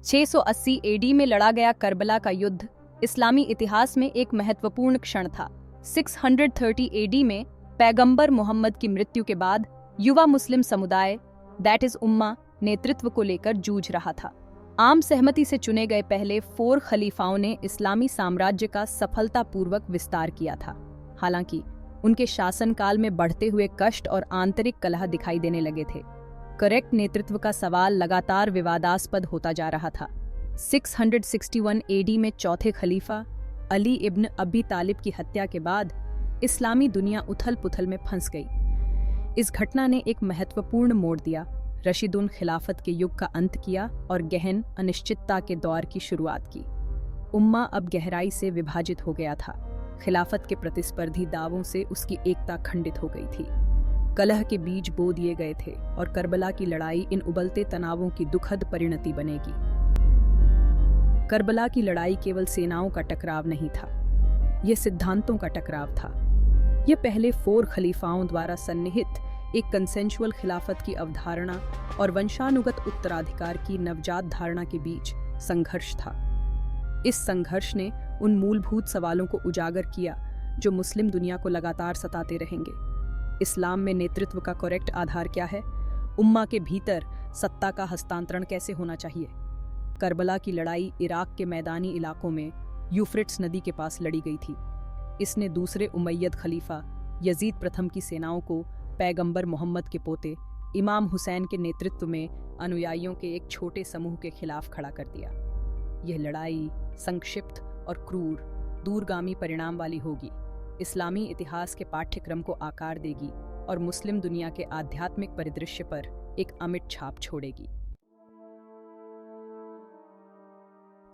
680 AD में लड़ा गया करबला का युद्ध इस्लामी इतिहास में एक महत्वपूर्ण क्षण था। 630 एडी में पैगंबर मोहम्मद की मृत्यु के बाद युवा मुस्लिम समुदाय दैट इज उम्मा नेतृत्व को लेकर जूझ रहा था। आम सहमति से चुने गए पहले 4 खलीफाओं ने इस्लामी साम्राज्य का सफलतापूर्वक विस्तार किया था। हालांकि उनके शासनकाल में बढ़ते हुए कष्ट और आंतरिक कलह दिखाई देने लगे थे। करेक्ट नेतृत्व का सवाल लगातार विवादास्पद होता जा रहा था। 661 एडी में चौथे खलीफा अली इब्न अबी तालिब की हत्या के बाद इस्लामी दुनिया उथल-पुथल में फंस गई। इस घटना ने एक महत्वपूर्ण मोड़ दिया, रशीदुन खिलाफत के युग का अंत किया और गहन अनिश्चितता के दौर की शुरुआत की। उम्मा अब गहराई से विभाजित हो गया था। खिलाफत के प्रतिस्पर्धी दावों से उसकी एकता खंडित हो गई थी। कलह के बीज बो दिए गए थे और करबला की लड़ाई इन उबलते तनावों की दुखद परिणति बनेगी। करबला की लड़ाई केवल सेनाओं का टकराव नहीं था, यह सिद्धांतों का टकराव था। यह पहले 4 खलीफाओं द्वारा सन्निहित एक कंसेंशुअल खिलाफत की अवधारणा और वंशानुगत उत्तराधिकार की नवजात धारणा के बीच संघर्ष था। इस संघर्ष ने उन मूलभूत सवालों को उजागर किया जो मुस्लिम दुनिया को लगातार सताते रहेंगे। इस्लाम में नेतृत्व का करेक्ट आधार क्या है? उम्मा के भीतर सत्ता का हस्तांतरण कैसे होना चाहिए? करबला की लड़ाई इराक के मैदानी इलाकों में यूफ्रेट्स नदी के पास लड़ी गई थी। इसने दूसरे उमैयद खलीफा यजीद प्रथम की सेनाओं को पैगंबर मोहम्मद के पोते इमाम हुसैन के नेतृत्व में अनुयायियों के एक छोटे समूह के खिलाफ खड़ा कर दिया। यह लड़ाई संक्षिप्त और क्रूर, दूरगामी परिणाम वाली होगी, इस्लामी इतिहास के पाठ्यक्रम को आकार देगी और मुस्लिम दुनिया के आध्यात्मिक परिदृश्य पर एक अमिट छाप छोड़ेगी।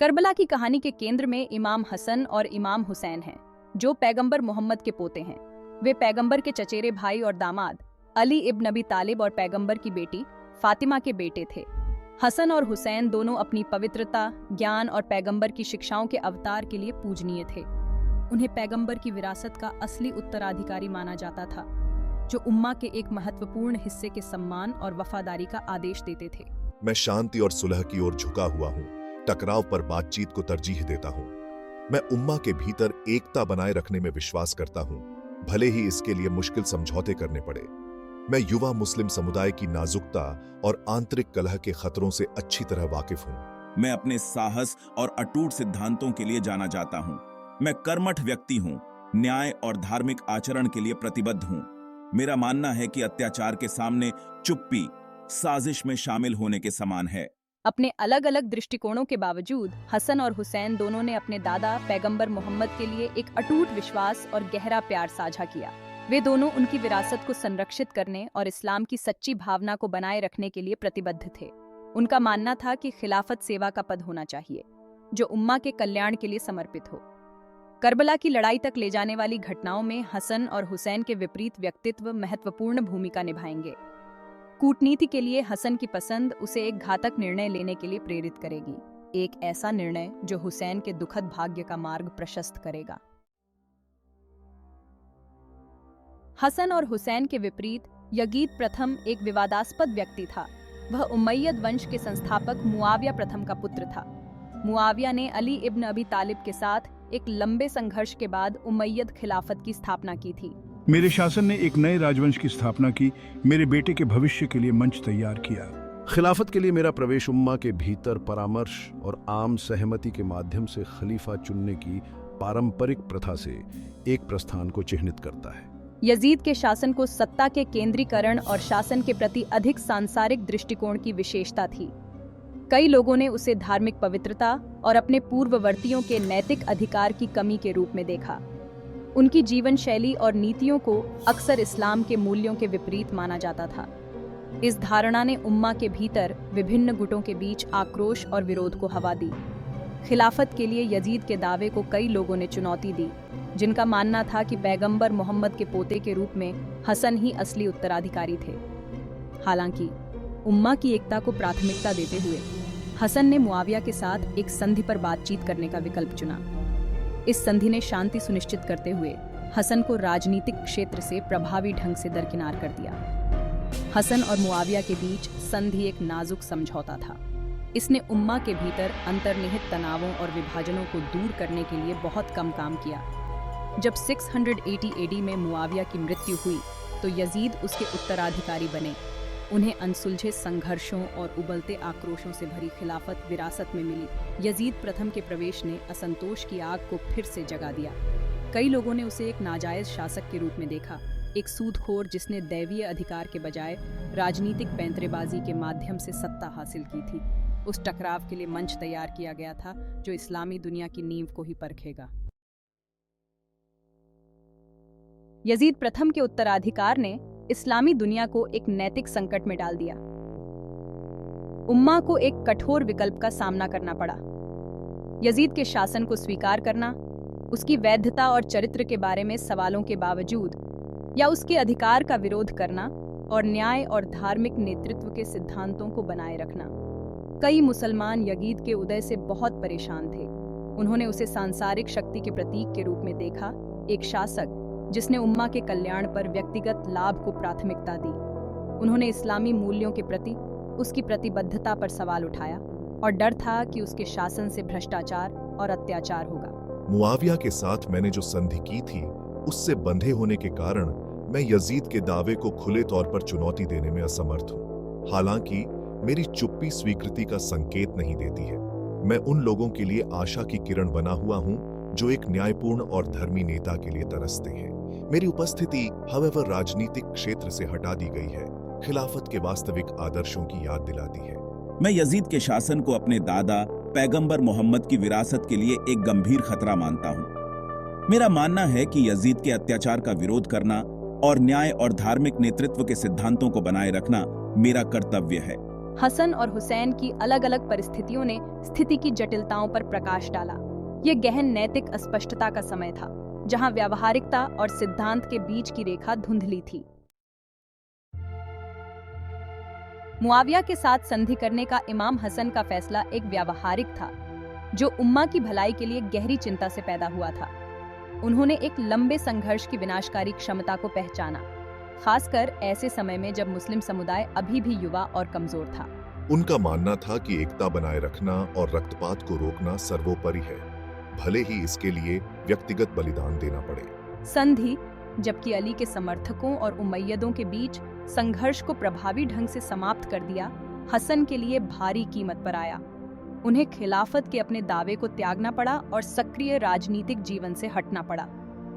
करबला की कहानी के केंद्र में इमाम हसन और इमाम हुसैन हैं, जो पैगंबर मोहम्मद के पोते हैं। वे पैगंबर के चचेरे भाई और दामाद अली इब्न अबी तालिब और पैगंबर की बेटी फातिमा के बेटे थे। हसन और हुसैन दोनों अपनी पवित्रता, ज्ञान और पैगंबर की शिक्षाओं के अवतार के लिए पूजनीय थे। उन्हें पैगंबर की विरासत का असली उत्तराधिकारी माना जाता था, जो उम्मा के एक महत्वपूर्ण हिस्से के सम्मान और वफादारी का आदेश देते थे। मैं शांति और सुलह की ओर झुका हुआ हूँ, टकराव पर बातचीत को तरजीह देता हूँ। मैं उम्मा के भीतर एकता बनाए रखने में विश्वास करता हूँ, भले ही इसके लिए मुश्किल समझौते करने पड़े। मैं युवा मुस्लिम समुदाय की नाजुकता और आंतरिक कलह के खतरों से अच्छी तरह वाकिफ हूँ। मैं अपने साहस और अटूट सिद्धांतों के लिए जाना जाता हूँ। मैं कर्मठ व्यक्ति हूँ, न्याय और धार्मिक आचरण के लिए प्रतिबद्ध हूँ। मेरा मानना है कि अत्याचार के सामने चुप्पी साजिश में शामिल होने के समान है। अपने अलग अलग दृष्टिकोणों के बावजूद हसन और हुसैन दोनों ने अपने दादा पैगंबर मोहम्मद के लिए एक अटूट विश्वास और गहरा प्यार साझा किया। वे दोनों उनकी विरासत को संरक्षित करने और इस्लाम की सच्ची भावना को बनाए रखने के लिए प्रतिबद्ध थे। उनका मानना था कि खिलाफत सेवा का पद होना चाहिए, जो उम्मा के कल्याण के लिए समर्पित हो। करबला की लड़ाई तक ले जाने वाली घटनाओं में हसन और हुसैन के विपरीत व्यक्तित्व महत्वपूर्ण भूमिका निभाएंगे। कूटनीति के लिए हसन की पसंद उसे एक घातक निर्णय लेने के लिए प्रेरित करेगी, एक ऐसा निर्णय जो हुसैन के दुखद भाग्य का मार्ग प्रशस्त करेगा। हसन और हुसैन के विपरीत यजीद प्रथम एक विवादास्पद व्यक्ति था। वह उमैयद वंश के संस्थापक मुआविया प्रथम का पुत्र था। मुआविया ने अली इब्न अबी तालिब के साथ एक लंबे संघर्ष के बाद उमैयद खिलाफत की स्थापना की थी। मेरे शासन ने एक नए राजवंश की स्थापना की, मेरे बेटे के भविष्य के लिए मंच तैयार किया। खिलाफत के लिए मेरा प्रवेश उम्मा के भीतर परामर्श और आम सहमति के माध्यम से खलीफा चुनने की पारंपरिक प्रथा से एक प्रस्थान को चिह्नित करता है। यजीद के शासन को सत्ता के केंद्रीकरण और शासन के प्रति अधिक सांसारिक दृष्टिकोण की विशेषता थी। कई लोगों ने उसे धार्मिक पवित्रता और अपने पूर्ववर्तियों के नैतिक अधिकार की कमी के रूप में देखा। उनकी जीवन शैली और नीतियों को अक्सर इस्लाम के मूल्यों के विपरीत माना जाता था। इस धारणा ने उम्मा के भीतर विभिन्न गुटों के बीच आक्रोश और विरोध को हवा दी। खिलाफत के लिए यजीद के दावे को कई लोगों ने चुनौती दी, जिनका मानना था कि पैगंबर मोहम्मद के पोते के रूप में हसन ही असली उत्तराधिकारी थे। हालांकि उम्मा की एकता को प्राथमिकता देते हुए हसन ने मुआविया के साथ एक संधि पर बातचीत करने का विकल्प चुना। इस संधि ने शांति सुनिश्चित करते हुए हसन को राजनीतिक क्षेत्र से प्रभावी ढंग से दरकिनार कर दिया। हसन और मुआविया के बीच संधि एक नाजुक समझौता था। इसने उम्मा के भीतर अंतर्निहित तनावों और विभाजनों को दूर करने के लिए बहुत कम काम किया। जब 680 एडी में मुआविया की मृत्यु हुई तो यजीद उसके उत्तराधिकारी बने। उन्हें अनसुलझे संघर्षों और उबलते आक्रोशों से भरी खिलाफत विरासत में मिली। यजीद प्रथम के प्रवेश ने असंतोष की आग को फिर से जगा दिया। कई लोगों ने उसे एक नाजायज शासक के रूप में देखा, एक सूदखोर जिसने दैवीय अधिकार के बजाय राजनीतिक पैंतरेबाजी के माध्यम से सत्ता हासिल की थी। उस टकराव के लिए मंच तैयार किया गया था जो इस्लामी दुनिया की नींव को ही परखेगा। यजीद प्रथम के उत्तराधिकार ने इस्लामी दुनिया को एक नैतिक संकट में डाल दिया। उम्मा को एक कठोर विकल्प का सामना करना पड़ा। यजीद के शासन को स्वीकार करना, उसकी वैधता और चरित्र के बारे में सवालों के बावजूद, या उसके अधिकार का विरोध करना और न्याय और धार्मिक नेतृत्व के सिद्धांतों को बनाए रखना। कई मुसलमान यजीद के उदय से बहुत परेशान थे। उन्होंने उसे सांसारिक शक्ति के प्रतीक के रूप में देखा, एक शासक जिसने उम्मा के कल्याण पर व्यक्तिगत लाभ को प्राथमिकता दी। उन्होंने इस्लामी मूल्यों के प्रति उसकी प्रतिबद्धता पर सवाल उठाया और डर था कि उसके शासन से भ्रष्टाचार और अत्याचार होगा। मुआविया के साथ मैंने जो संधि की थी उससे बंधे होने के कारण मैं यजीद के दावे को खुले तौर पर चुनौती देने में असमर्थ हूँ। हालांकि मेरी चुप्पी स्वीकृति का संकेत नहीं देती है। मैं उन लोगों के लिए आशा की किरण बना हुआ हूँ जो एक न्यायपूर्ण और धर्मी नेता के लिए तरसते हैं। मेरी उपस्थिति हवेवर राजनीतिक क्षेत्र से हटा दी गई है, खिलाफत के वास्तविक आदर्शों की याद दिलाती है। मैं यजीद के शासन को अपने दादा पैगंबर मोहम्मद की विरासत के लिए एक गंभीर खतरा मानता हूँ। मेरा मानना है कि यजीद के अत्याचार का विरोध करना और न्याय और धार्मिक नेतृत्व के सिद्धांतों को बनाए रखना मेरा कर्तव्य है। हसन और हुसैन की अलग अलग परिस्थितियों ने स्थिति की जटिलताओं पर प्रकाश डाला। यह गहन नैतिक अस्पष्टता का समय था, जहां व्यावहारिकता और सिद्धांत के बीच की रेखा धुंधली थी। मुआविया के साथ संधि करने का इमाम हसन का फैसला एक व्यावहारिक था, जो उम्मा की भलाई के लिए गहरी चिंता से पैदा हुआ था। उन्होंने एक लंबे संघर्ष की विनाशकारी क्षमता को पहचाना, खासकर ऐसे समय में जब मुस्लिम समुदाय अभी भी युवा और कमजोर था। उनका मानना था कि एकता बनाए रखना और रक्तपात को रोकना सर्वोपरि है, भले ही इसके लिए व्यक्तिगत बलिदान देना पड़े। संधि, जबकि अली के समर्थकों और उमैयदों के बीच संघर्ष को प्रभावी ढंग से समाप्त कर दिया, हसन के लिए भारी कीमत पर आया। उन्हें खिलाफत के अपने दावे को त्यागना पड़ा और सक्रिय राजनीतिक जीवन से हटना पड़ा।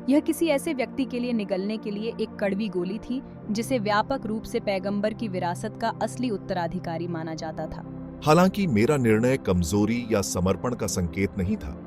यह किसी ऐसे व्यक्ति के लिए निगलने के लिए एक कड़वी गोली थी जिसे व्यापक रूप से पैगंबर की विरासत का असली उत्तराधिकारी माना जाता था। हालांकि मेरा निर्णय कमजोरी या समर्पण का संकेत नहीं था।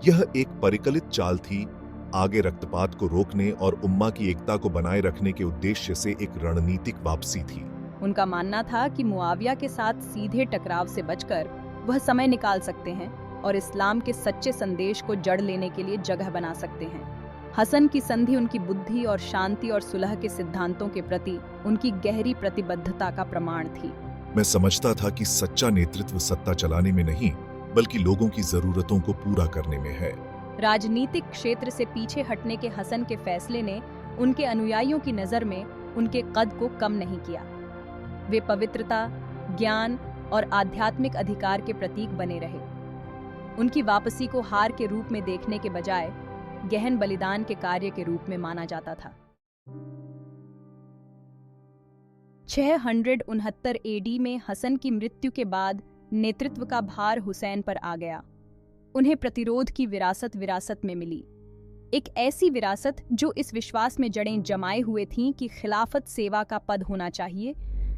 यह एक परिकलित चाल थी, आगे रक्तपात को रोकने और उम्मा की एकता को बनाए रखने के उद्देश्य से एक रणनीतिक वापसी थी। उनका मानना था कि मुआविया के साथ सीधे टकराव से बचकर वह समय निकाल सकते हैं और इस्लाम के सच्चे संदेश को जड़ लेने के लिए जगह बना सकते हैं। हसन की संधि उनकी बुद्धि और शांति और सुलह के सिद्धांतों के प्रति उनकी गहरी प्रतिबद्धता का प्रमाण थी। मैं समझता था कि सच्चा नेतृत्व सत्ता चलाने में नहीं, बल्कि लोगों की जरूरतों को पूरा करने में है। राजनीतिक क्षेत्र से पीछे हटने के हसन के फैसले ने उनके अनुयायियों की नजर में उनके कद को कम नहीं किया। वे पवित्रता, ज्ञान और आध्यात्मिक अधिकार के प्रतीक बने रहे। उनकी वापसी को हार के रूप में देखने के बजाय गहन बलिदान के कार्य के रूप में माना जाता था। 669 एडी में हसन की मृत्यु के बाद नेतृत्व का भार हुसैन पर आ गया। उन्हें प्रतिरोध की विरासत में मिली, एक ऐसी विरासत जो इस विश्वास में जड़ें जमाए हुए थीं कि खिलाफत सेवा का पद होना चाहिए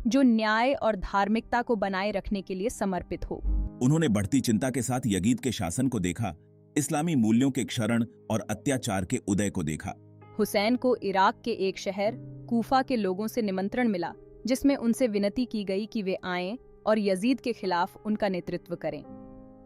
जो न्याय और धार्मिकता को बनाए रखने के लिए समर्पित हो। उन्होंने बढ़ती चिंता के साथ यजीद के शासन को देखा, इस्लामी मूल्यों के क्षरण और अत्याचार के उदय को देखा। हुसैन को इराक के एक शहर कूफा के लोगों से निमंत्रण मिला, जिसमें उनसे विनती की गई कि वे आएं और यजीद के खिलाफ उनका नेतृत्व करें।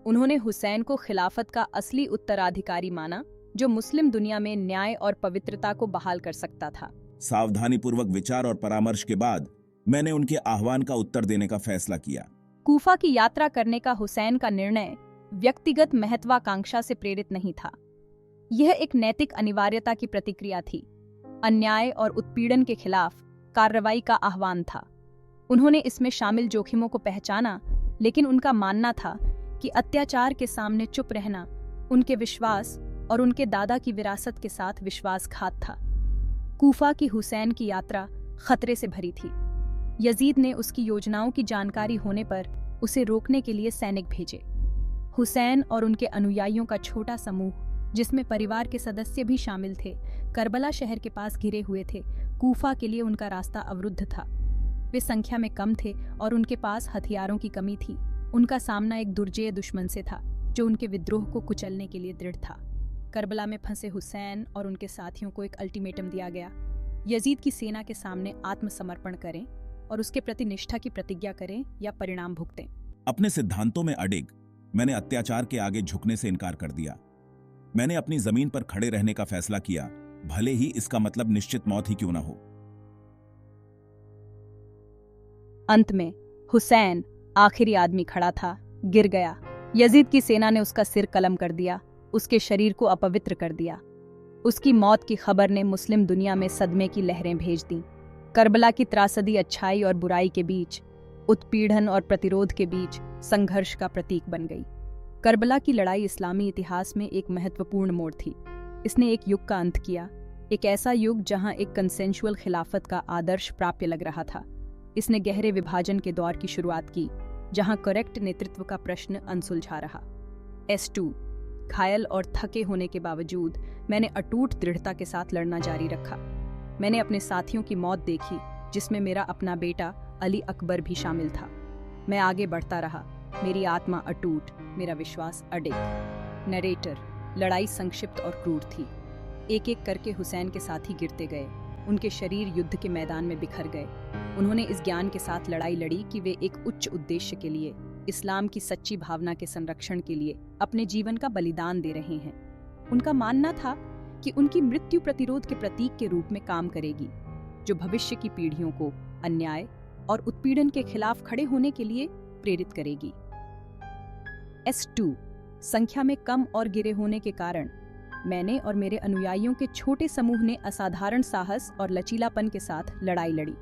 उन्होंने हुसैन को खिलाफत का असली उत्तराधिकारी माना, जो मुस्लिम दुनिया में न्याय और पवित्रता को बहाल कर सकता था। सावधानीपूर्वक विचार और परामर्श के बाद मैंने उनके आह्वान का उत्तर देने का फैसला किया। कूफा की यात्रा करने का हुसैन का निर्णय व्यक्तिगत महत्वाकांक्षा से प्रेरित नहीं था। यह एक नैतिक अनिवार्यता की प्रतिक्रिया थी। अन्याय और उत्पीड़न के खिलाफ कार्रवाई का आह्वान था। उन्होंने इसमें शामिल जोखिमों को पहचाना, लेकिन उनका मानना था कि अत्याचार के सामने चुप रहना उनके विश्वास और उनके दादा की विरासत के साथ विश्वासघात था। कूफा की हुसैन की यात्रा खतरे से भरी थी। यजीद ने उसकी योजनाओं की जानकारी होने पर उसे रोकने के लिए सैनिक भेजे। हुसैन और उनके अनुयायियों का छोटा समूह, जिसमें परिवार के सदस्य भी शामिल थे, करबला शहर के पास घिरे हुए थे। कूफा के लिए उनका रास्ता अवरुद्ध था। वे संख्या में कम थे और उनके पास हथियारों की कमी थी। उनका सामना एक दुर्जेय दुश्मन से था जो उनके विद्रोह को कुचलने के लिए दृढ़ था। करबला में फंसे हुसैन और उनके साथियों को एक अल्टीमेटम दिया गया। यजीद की सेना के सामने आत्मसमर्पण करें और उसके प्रति निष्ठा की प्रतिज्ञा करें या परिणाम भुगतें। अपने सिद्धांतों में अडिग मैंने अत्याचार के आगे झुकने से इनकार कर दिया। मैंने अपनी जमीन पर खड़े रहने का फैसला किया, भले ही इसका मतलब निश्चित मौत ही क्यों ना हो। अंत में हुसैन आखिरी आदमी खड़ा था, गिर गया। यजीद की सेना ने उसका सिर कलम कर दिया, उसके शरीर को अपवित्र कर दिया। उसकी मौत की खबर ने मुस्लिम दुनिया में सदमे की लहरें भेज दी। करबला की त्रासदी अच्छाई और बुराई के बीच, उत्पीड़न और प्रतिरोध के बीच संघर्ष का प्रतीक बन गई। करबला की लड़ाई इस्लामी इतिहास में एक महत्वपूर्ण मोड़ थी। इसने एक युग का अंत किया, एक ऐसा युग जहां एक कंसेंशुअल खिलाफत का आदर्श प्राप्य लग रहा था। इसने गहरे विभाजन के दौर की शुरुआत की, जहां करेक्ट नेतृत्व का प्रश्न अनसुलझा रहा। S2 घायल और थके होने के बावजूद मैंने अटूट दृढ़ता के साथ लड़ना जारी रखा। मैंने अपने साथियों की मौत देखी, जिसमें मेरा अपना बेटा अली अकबर भी शामिल था। मैं आगे बढ़ता रहा, मेरी आत्मा अटूट, मेरा विश्वास अडिग। नरेटर, लड़ाई संक्षिप्त और क्रूर थी। एक एक करके हुसैन के साथी गिरते गए, उनके शरीर युद्ध के मैदान में बिखर गए। उन्होंने इस ज्ञान के साथ लड़ाई लड़ी कि वे एक उच्च उद्देश्य के लिए, इस्लाम की सच्ची भावना के संरक्षण के लिए अपने जीवन का बलिदान दे रहे हैं। उनका मानना था कि उनकी मृत्यु प्रतिरोध के प्रतीक के रूप में काम करेगी, जो भविष्य की पीढ़ियों को अन्याय और उत्पीड़न के खिलाफ खड़े होने के लिए प्रेरित करेगी। S2 संख्या में कम और गिरे होने के कारण मैंने और मेरे अनुयायियों के छोटे समूह ने असाधारण साहस और लचीलापन के साथ लड़ाई लड़ी।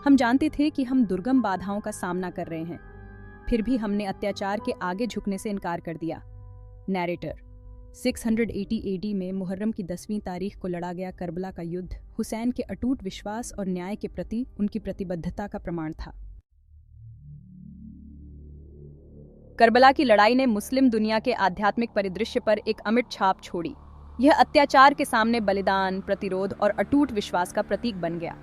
हम जानते थे कि हम दुर्गम बाधाओं का सामना कर रहे हैं, फिर भी हमने अत्याचार के आगे झुकने से इनकार कर दिया। नैरेटर, 680 AD में मुहर्रम की 10वीं तारीख को लड़ा गया करबला का युद्ध हुसैन के अटूट विश्वास और न्याय के प्रति उनकी प्रतिबद्धता का प्रमाण था। करबला की लड़ाई ने मुस्लिम दुनिया के आध्यात्मिक परिदृश्य पर एक अमिट छाप छोड़ी। यह अत्याचार के सामने बलिदान, प्रतिरोध और अटूट विश्वास का प्रतीक बन गया।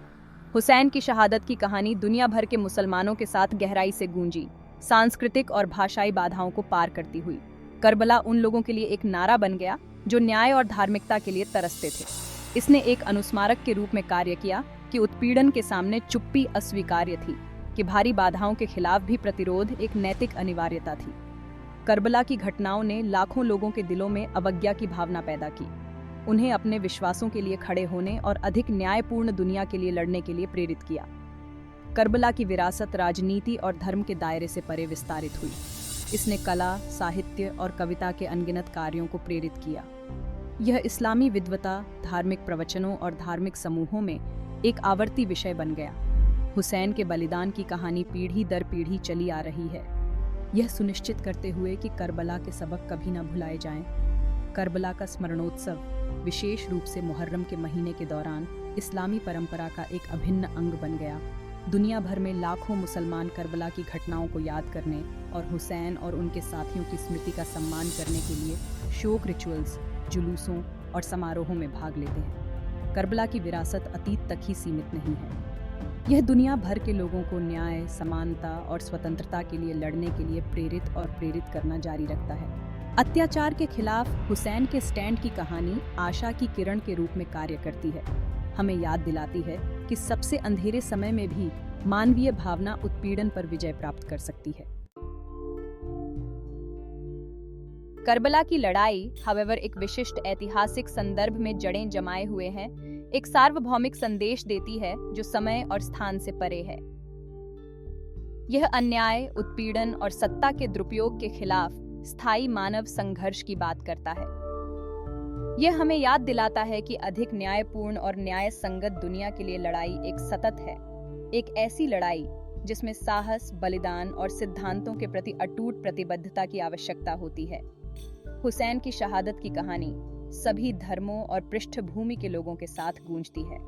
हुसैन की शहादत की कहानी दुनिया भर के मुसलमानों के साथ गहराई से गूंजी, सांस्कृतिक और भाषाई बाधाओं को पार करती हुई। करबला उन लोगों के लिए एक नारा बन गया जो न्याय और धार्मिकता के लिए तरसते थे। इसने एक अनुस्मारक के रूप में कार्य किया कि उत्पीड़न के सामने चुप्पी अस्वीकार्य थी, कि भारी बाधाओं के खिलाफ भी प्रतिरोध एक नैतिक अनिवार्यता थी। करबला की घटनाओं ने लाखों लोगों के दिलों में अवज्ञा की भावना पैदा की, उन्हें अपने विश्वासों के लिए खड़े होने और अधिक न्यायपूर्ण दुनिया के लिए लड़ने के लिए प्रेरित किया। करबला की विरासत राजनीति और धर्म के दायरे से परे विस्तारित हुई। इसने कला, साहित्य और कविता के अनगिनत कार्यों को प्रेरित किया। यह इस्लामी विद्वता, धार्मिक प्रवचनों और धार्मिक समूहों में एक आवर्ती विषय बन गया। हुसैन के बलिदान की कहानी पीढ़ी दर पीढ़ी चली आ रही है, यह सुनिश्चित करते हुए कि करबला के सबक कभी न भुलाए जाएं। करबला का स्मरणोत्सव विशेष रूप से मुहर्रम के महीने के दौरान इस्लामी परंपरा का एक अभिन्न अंग बन गया। दुनिया भर में लाखों मुसलमान करबला की घटनाओं को याद करने और हुसैन और उनके साथियों की स्मृति का सम्मान करने के लिए शोक रिचुअल्स, जुलूसों और समारोहों में भाग लेते हैं। करबला की विरासत अतीत तक ही सीमित नहीं है, यह दुनिया भर के लोगों को न्याय, समानता और स्वतंत्रता के लिए लड़ने के लिए प्रेरित करना जारी रखता है। अत्याचार के खिलाफ हुसैन के स्टैंड की कहानी आशा की किरण के रूप में कार्य करती है, हमें याद दिलाती है कि सबसे अंधेरे समय में भी मानवीय भावना उत्पीड़न पर विजय प्राप्त कर सकती है। करबला की लड़ाई, हावेवर, एक विशिष्ट ऐतिहासिक संदर्भ में जड़ें जमाए हुए है, एक सार्वभौमिक संदेश देती है जो समय और स्थान से परे है। यह अन्याय, उत्पीड़न और सत्ता के दुरुपयोग के खिलाफ स्थायी मानव संघर्ष की बात करता है। यह हमें याद दिलाता है कि अधिक न्यायपूर्ण और न्याय संगत दुनिया के लिए लड़ाई एक सतत है, एक ऐसी लड़ाई जिसमें साहस, बलिदान और सिद्धांतों के प्रति अटूट प्रतिबद्धता की आवश्यकता होती है। हुसैन की शहादत की कहानी सभी धर्मों और पृष्ठभूमि के लोगों के साथ गूंजती है।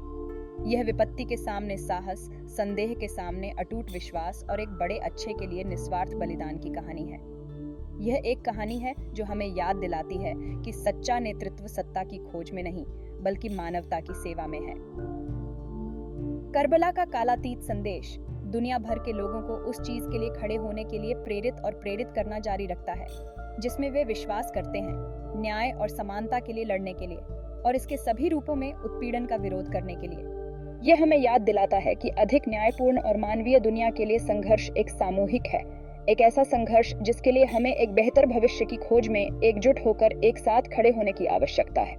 यह विपत्ति के सामने साहस, संदेह के सामने अटूट विश्वास और एक बड़े अच्छे के लिए निस्वार्थ बलिदान की कहानी है। यह एक कहानी है जो हमें याद दिलाती है कि सच्चा नेतृत्व सत्ता की खोज में नहीं, बल्कि मानवता की सेवा में है। करबला का कालातीत संदेश दुनिया भर के लोगों को उस चीज के लिए खड़े होने के लिए प्रेरित करना जारी रखता है जिसमें वे विश्वास करते हैं, न्याय और समानता के लिए लड़ने के लिए और इसके सभी रूपों में उत्पीड़न का विरोध करने के लिए। यह हमें याद दिलाता है कि अधिक न्यायपूर्ण और मानवीय दुनिया के लिए संघर्ष एक सामूहिक है, एक ऐसा संघर्ष जिसके लिए हमें एक बेहतर भविष्य की खोज में एकजुट होकर एक साथ खड़े होने की आवश्यकता है।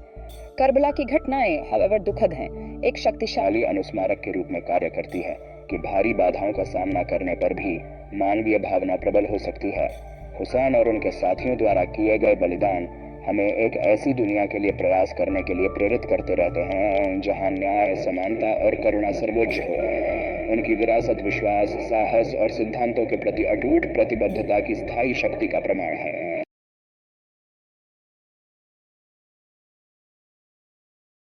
करबला की घटनाएं हावेवर दुखद हैं, एक शक्तिशाली अनुस्मारक के रूप में कार्य करती है कि भारी बाधाओं का सामना करने पर भी मानवीय भावना प्रबल हो सकती है। हुसैन और उनके साथियों द्वारा किए गए बलिदान हमें एक ऐसी दुनिया के लिए प्रयास करने के लिए प्रेरित करते रहते हैं जहां न्याय, समानता और करुणा सर्वोच्च हो। उनकी विरासत विश्वास, साहस और सिद्धांतों के प्रति अटूट प्रतिबद्धता की स्थायी शक्ति का प्रमाण है।